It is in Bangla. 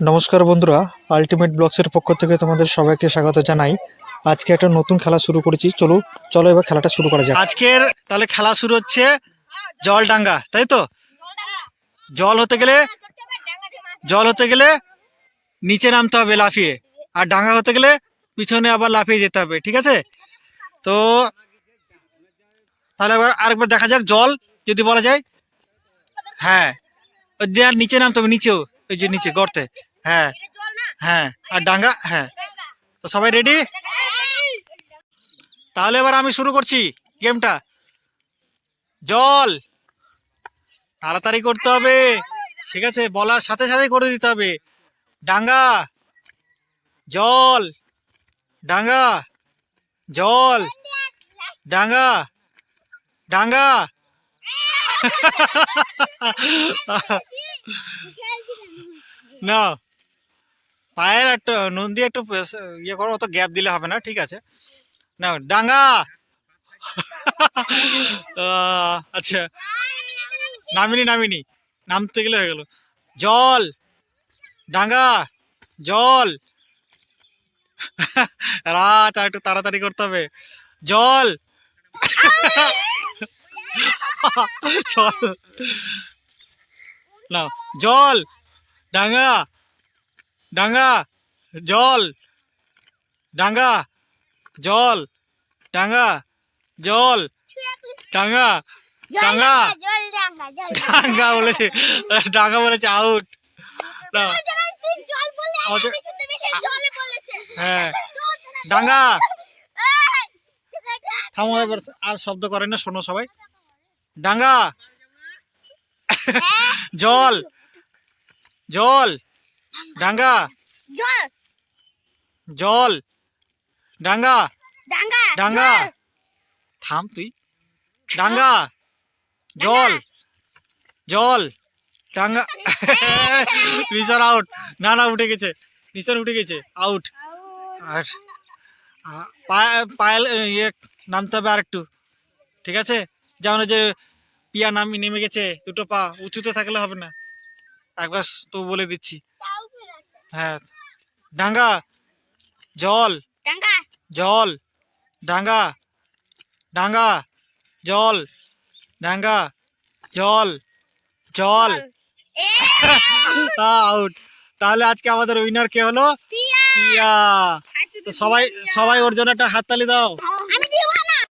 নমস্কার বন্ধুরা, আলটিমেট ব্লগসের পক্ষ থেকে তোমাদের সবাইকে স্বাগত জানাই। আজকে একটা নতুন খেলা শুরু করেছি, চলো এবার খেলাটা শুরু করা যাক। আজকের তাহলে খেলা শুরু হচ্ছে জল ডাঙ্গা, তাই তো? জল হতে গেলে নিচে নামতে হবে লাফিয়ে, আর ডাঙ্গা হতে গেলে পিছনে আবার লাফিয়ে যেতে হবে, ঠিক আছে? তো তাহলে আরেকবার দেখা যাক। জল যদি বলা যায়, হ্যাঁ, ওই যে আর নিচে নামতে হবে, নিচেও ওই যে নিচে গর্তে, হ্যাঁ হ্যাঁ, আর ডাঙ্গা, হ্যাঁ। তো সবাই রেডি? তাহলে এবার আমি শুরু করছি গেমটা। জল তাড়াতাড়ি করতে হবে, ঠিক আছে? বলার সাথে সাথে করে দিতে হবে। ডাঙ্গা, জল, ডাঙ্গা, জল, ডাঙ্গা, ডাঙ্গা। না, পায়ের একটু নুন দিয়ে একটু ইয়ে করো, অত গ্যাপ দিলে হবে না, ঠিক আছে? না, ডাঙ্গা। আচ্ছা, নামিনি, নামতে গেলে হয়ে গেল। জল, ডাঙ্গা, জল। রাত আর একটু তাড়াতাড়ি করতে হবে। জল, জল, না, জল, ডাঙ্গা, ডাঙ্গা, জল, ডাঙ্গা, জল, ডাঙ্গা, জল, ডাঙ্গা, ডাঙ্গা, ডাঙ্গা বলেছে, ডাঙ্গা বলেছে, আউট। হ্যাঁ, ডাঙ্গা। থামো এবার, আর শব্দ করেন না, শোনো সবাই। ডাঙ্গা, জল, জল, ডাঙ্গা, জল, ডাঙ্গা, ডাঙ্গা। থাম তুই। ডাঙ্গা, জল, জল, ডাঙ্গা। নিশান আউট। না, উঠে গেছে, নিশান উঠে গেছে, আউট। আর পায়েল ইয়ে নামতে হবে আর একটু, ঠিক আছে? যেমন যে পিয়া নেমে গেছে, দুটো পা উঁচুতে থাকলে হবে না, একবার তো বলে দিচ্ছি। হ্যাঁ, ডাঙ্গা, জল, জল, ডাঙ্গা, ডাঙ্গা, জল, ডাঙ্গা, জল, জল। আউট। তাহলে আজকে আমাদের উইনার কে হলো? পিয়া। তো সবাই ওর জন্য একটা হাততালি দাও।